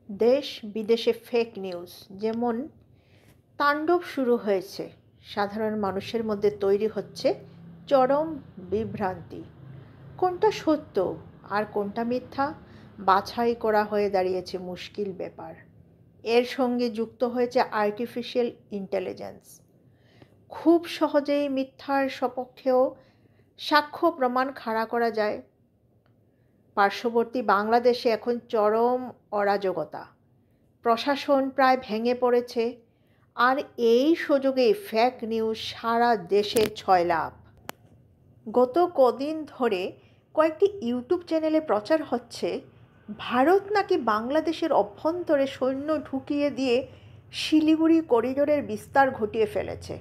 দেশ বিদেশে fake news যেমন তাণ্ডব শুরু হয়েছে, সাধারণ মানুষের মধ্যে তৈরি হচ্ছে চরম বিভ্রান্তি। কোনটা সত্য আর কোনটা মিথ্যা বাছাই করা হয়ে দাঁড়িয়েছে মুশকিল ব্যাপার। এর সঙ্গে যুক্ত হয়েছে আর্টিফিশিয়াল ইন্টেলিজেন্স। খুব সহজেই মিথ্যার সপক্ষেও সাক্ষ্য প্রমাণ খাড়া করা যায়। পার্শ্ববর্তী বাংলাদেশে এখন চরম অরাজকতা, প্রশাসন প্রায় ভেঙে পড়েছে, আর এই সুযোগেই ফেক নিউজ সারা দেশে ছয়লাভ। গত কদিন ধরে কয়েকটি ইউটিউব চ্যানেলে প্রচার হচ্ছে ভারত নাকি বাংলাদেশের অভ্যন্তরে সৈন্য ঢুকিয়ে দিয়ে শিলিগুড়ি করিডোরের বিস্তার ঘটিয়ে ফেলেছে।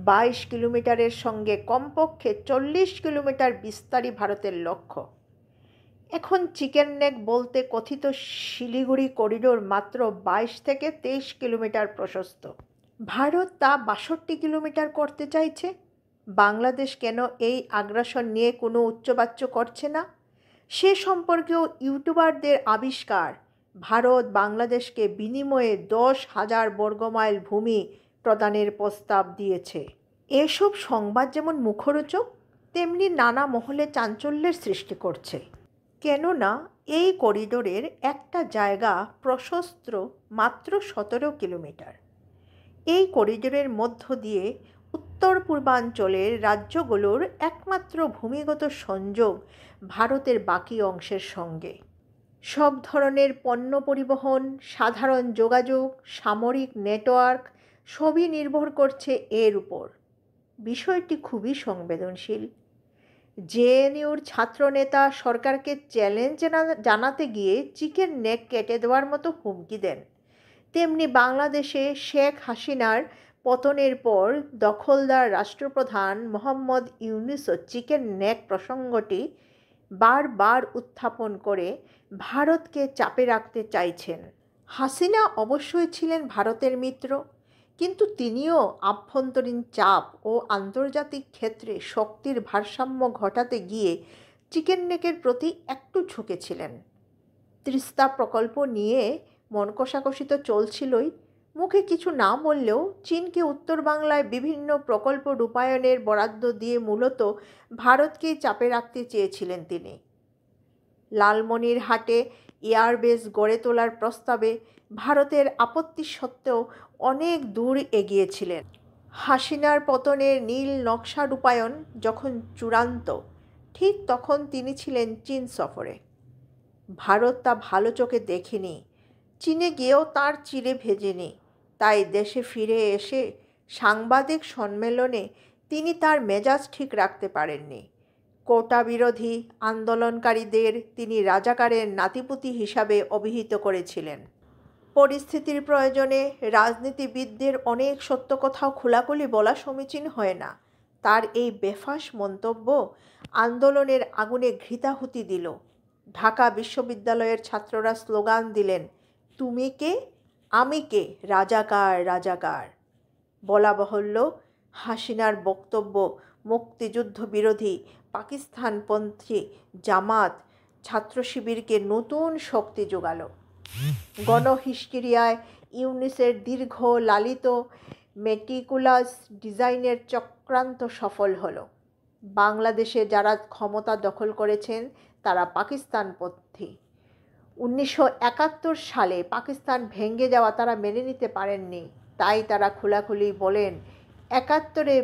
22 কিলোমিটারের সঙ্গে কমপক্ষে 40 কিলোমিটার বিস্তারই ভারতের লক্ষ্য। এখন চিকেন নেক বলতে কথিত শিলিগুড়ি করিডোর মাত্র 22 থেকে 23 কিলোমিটার প্রশস্ত। ভারত তা 62 কিলোমিটার করতে চাইছে। বাংলাদেশ কেন এই আগ্রাসন নিয়ে কোনো উচ্চবাচ্য করছে না? সে সম্পর্কেও ইউটিউবারদের আবিষ্কার। ভারত বাংলাদেশকে বিনিময়ে 10,000 বর্গমাইল ভূমি প্রদানের প্রস্তাব দিয়েছে। এসব সংবাদ যেমন মুখরোচক, তেমনি নানা মহলে চাঞ্চল্যের সৃষ্টি করছে। কেননা এই করিডোরের একটা জায়গা প্রশস্ত মাত্র 17 কিলোমিটার। এই করিডোরের মধ্য দিয়ে উত্তর পূর্বাঞ্চলের রাজ্যগুলোর একমাত্র ভূমিগত সংযোগ ভারতের বাকি অংশের সঙ্গে। সব ধরনের পণ্য পরিবহন, সাধারণ যোগাযোগ, সামরিক নেটওয়ার্ক সবই নির্ভর করছে এর উপর। বিষয়টি খুবই সংবেদনশীল। জেএনইউর ছাত্রনেতা সরকারকে চ্যালেঞ্জ জানাতে গিয়ে চিকেন নেক কেটে দেওয়ার মতো হুমকি দেন। তেমনি বাংলাদেশে শেখ হাসিনার পতনের পর দখলদার রাষ্ট্রপ্রধান মোহাম্মদ ইউনূসও চিকেন নেক প্রসঙ্গটি বারবার উত্থাপন করে ভারতকে চাপে রাখতে চাইছেন। হাসিনা অবশ্যই ছিলেন ভারতের মিত্র, কিন্তু তিনিও আভ্যন্তরীণ চাপ ও আন্তর্জাতিক ক্ষেত্রে শক্তির ভারসাম্য ঘটাতে গিয়ে চিকেন নেকের প্রতি একটু ঝুঁকেছিলেন। তিস্তা প্রকল্প নিয়ে মন কষাকষি তো চলছিলই, মুখে কিছু না বললেও চীনকে উত্তর বাংলায় বিভিন্ন প্রকল্প রূপায়ণের বরাদ্দ দিয়ে মূলত ভারতকেই চাপে রাখতে চেয়েছিলেন তিনি। লালমনিরহাটে এয়ারবেস গড়ে তোলার প্রস্তাবে ভারতের আপত্তি সত্ত্বেও অনেক দূর এগিয়েছিলেন। হাসিনার পতনের নীল নকশা রূপায়ণ যখন চূড়ান্ত, ঠিক তখন তিনি ছিলেন চীন সফরে। ভারত তা ভালো চোখে দেখেনি, চীনে গিয়েও তার চিড়ে ভেজেনি। তাই দেশে ফিরে এসে সাংবাদিক সম্মেলনে তিনি তার মেজাজ ঠিক রাখতে পারেননি। কোটা বিরোধী আন্দোলনকারীদের তিনি রাজাকারের নাতিপুতি হিসাবে অভিহিত করেছিলেন। পরিস্থিতির প্রয়োজনে রাজনীতিবিদদের অনেক সত্য কথাও খোলাখুলি বলা সমীচীন হয় না। তার এই বেফাঁস মন্তব্য আন্দোলনের আগুনে ঘৃতাহুতি দিল। ঢাকা বিশ্ববিদ্যালয়ের ছাত্ররা স্লোগান দিলেন, তুমি কে, আমি কে, রাজাকার রাজাকার। বলা বাহুল্য, হাসিনার বক্তব্য মুক্তিযুদ্ধ বিরোধী পাকিস্তানপন্থী জামাত ছাত্র শিবিরকে নতুন শক্তি যোগালো। গণহিস্টিরিয়ায় ইউনিসের দীর্ঘ লালিত মেটিকুলাস ডিজাইনের চক্রান্ত সফল হলো। বাংলাদেশে যারা ক্ষমতা দখল করেছেন তারা পাকিস্তানপন্থী। 1971 সালে পাকিস্তান ভেঙে যাওয়া তারা মেনে নিতে পারেননি। তাই তারা খোলাখুলি বলেন, 71-এর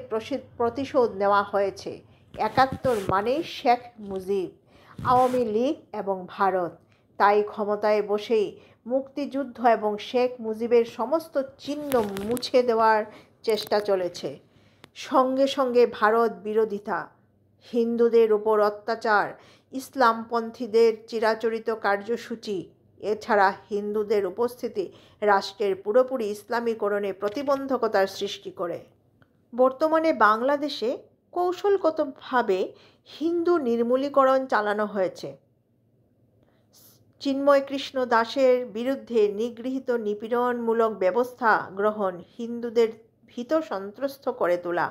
প্রতিশোধ নেওয়া হয়েছে। 71 মানেই শেখ মুজিব, আওয়ামী লীগ এবং ভারত। তাই ক্ষমতায় বসেই মুক্তিযুদ্ধ এবং শেখ মুজিবের সমস্ত চিহ্ন মুছে দেওয়ার চেষ্টা চলেছে। সঙ্গে সঙ্গে ভারত বিরোধিতা, হিন্দুদের উপর অত্যাচার, ইসলামপন্থীদের চিরাচরিত কার্যসূচি, এছাড়া হিন্দুদের উপস্থিতি রাষ্ট্রের পুরোপুরি ইসলামীকরণে প্রতিবন্ধকতার সৃষ্টি করে। বর্তমানে বাংলাদেশে কৌশলগতভাবে হিন্দু নির্মূলীকরণ চালানো হয়েছে। চিন্ময় কৃষ্ণ দাসের বিরুদ্ধে নিগৃহীত নিপীড়নমূলক ব্যবস্থা গ্রহণ, হিন্দুদের ভীত সন্ত্রস্ত করে তোলা,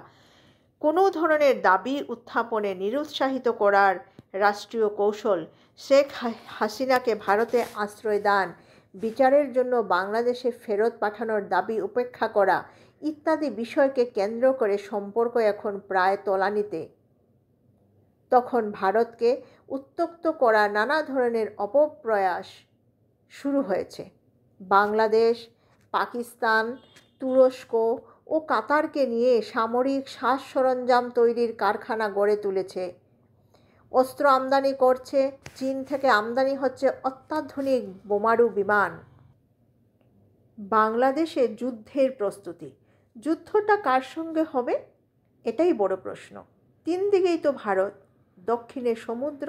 কোনো ধরনের দাবি উত্থাপনে নিরুৎসাহিত করার রাষ্ট্রীয় কৌশল, শেখ হাসিনাকে ভারতে আশ্রয় দান, বিচারের জন্য বাংলাদেশে ফেরত পাঠানোর দাবি উপেক্ষা করা ইত্যাদি বিষয়কে কেন্দ্র করে সম্পর্ক এখন প্রায় তলানিতে। তখন ভারতকে উত্ত্যক্ত করা নানা ধরনের অপপ্রয়াস শুরু হয়েছে। বাংলাদেশ, পাকিস্তান, তুরস্ক ও কাতারকে নিয়ে সামরিক সাজ সরঞ্জাম তৈরির কারখানা গড়ে তুলেছে। অস্ত্র আমদানি করছে। চীন থেকে আমদানি হচ্ছে অত্যাধুনিক বোমারু বিমান। বাংলাদেশে যুদ্ধের প্রস্তুতি। যুদ্ধটা কার সঙ্গে হবে? এটাই বড় প্রশ্ন। তিন দিকেই তো ভারত, দক্ষিণে সমুদ্র,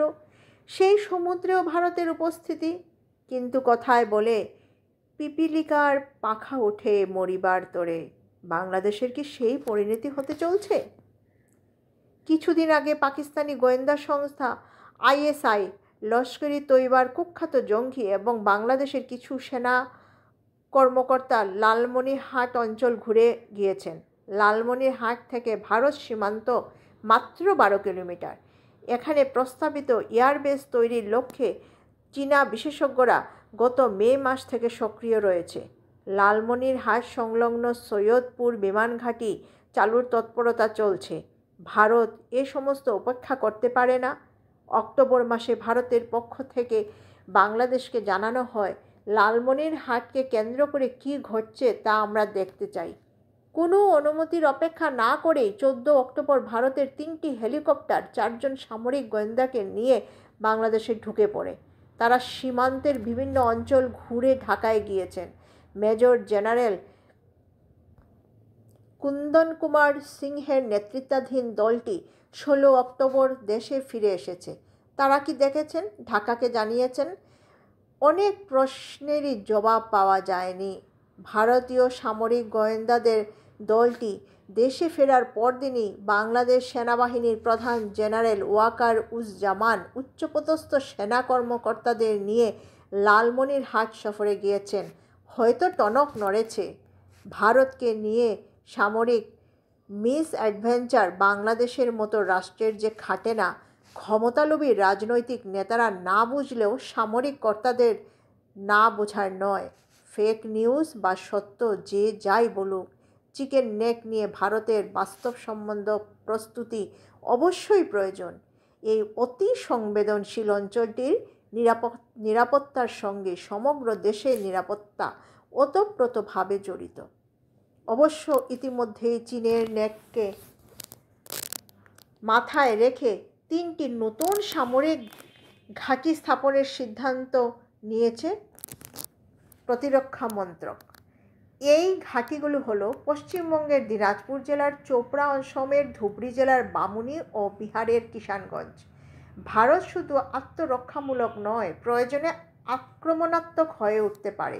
সেই সমুদ্রেও ভারতের উপস্থিতি। কিন্তু কথায় বলে পিপিলিকার পাখা ওঠে মরিবার তরে। বাংলাদেশের কি সেই পরিণতি হতে চলছে? কিছুদিন আগে পাকিস্তানি গোয়েন্দা সংস্থা আইএসআই, লস্করি তৈবার কুখ্যাত জঙ্গি এবং বাংলাদেশের কিছু সেনা কর্মকর্তা লালমনিরহাট অঞ্চল ঘুরে গিয়েছেন। লালমনিরহাট থেকে ভারত সীমান্ত মাত্র 12 কিলোমিটার। এখানে প্রস্তাবিত এয়ারবেস তৈরির লক্ষ্যে চীনা বিশেষজ্ঞরা গত মে মাস থেকে সক্রিয় রয়েছে। লালমনিরহাট সংলগ্ন সৈয়দপুর বিমান ঘাঁটি চালুর তৎপরতা চলছে। ভারত এ সমস্ত উপেক্ষা করতে পারে না। অক্টোবর মাসে ভারতের পক্ষ থেকে বাংলাদেশকে জানানো হয়, লালমনিরহাটকে কেন্দ্র করে কী ঘটছে তা আমরা দেখতে চাই। কোনো অনুমতির অপেক্ষা না করেই 14 অক্টোবর ভারতের 3টি হেলিকপ্টার 4 জন সামরিক গোয়েন্দাকে নিয়ে বাংলাদেশে ঢুকে পড়ে। তারা সীমান্তের বিভিন্ন অঞ্চল ঘুরে ঢাকায় গিয়েছেন। মেজর জেনারেল কুন্দন কুমার সিংহের নেতৃত্বাধীন দলটি 16 অক্টোবর দেশে ফিরে এসেছে। তারা কি দেখেছেন, ঢাকাকে জানিয়েছেন? অনেক প্রশ্নেরই জবাব পাওয়া যায়নি। ভারতীয় সামরিক গোয়েন্দাদের দলটি দেশে ফেরার পরদিনই বাংলাদেশ সেনাবাহিনীর প্রধান জেনারেল ওয়াকার উজ্জামান উচ্চপদস্থ সেনা কর্মকর্তাদের নিয়ে লালমনিরহাট সফরে গিয়েছেন। হয়তো টনক নড়েছে। ভারতকে নিয়ে সামরিক মিস অ্যাডভেঞ্চার বাংলাদেশের মতো রাষ্ট্রের যে খাটে না, ক্ষমতালোভী রাজনৈতিক নেতারা না বুঝলেও সামরিক কর্তাদের না বোঝার নয়। ফেক নিউজ বা সত্য যে যাই বলুক, চিকেন নেক নিয়ে ভারতের বাস্তবসম্মত প্রস্তুতি অবশ্যই প্রয়োজন। এই অতি সংবেদনশীল অঞ্চলটির নিরাপত্তার সঙ্গে সমগ্র দেশের নিরাপত্তা ওতপ্রোতভাবে জড়িত। অবশ্য ইতিমধ্যেই চীনের নেককে মাথায় রেখে 3টি নতুন সামরিক ঘাঁটি স্থাপনের সিদ্ধান্ত নিয়েছে প্রতিরক্ষা মন্ত্রক। এই ঘাঁটিগুলো হলো পশ্চিমবঙ্গের দিনাজপুর জেলার চোপড়া, অসমের ধুবড়ী জেলার বামুনি ও বিহারের কিষানগঞ্জ। ভারত শুধু আত্মরক্ষামূলক নয়, প্রয়োজনে আক্রমণাত্মক হয়ে উঠতে পারে।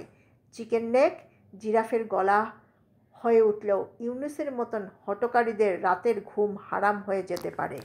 চিকেন নেক জিরাফের গলা হয়ে উঠলেও ইউনূসের মতন হঠকারীদের রাতের ঘুম হারাম হয়ে যেতে পারে।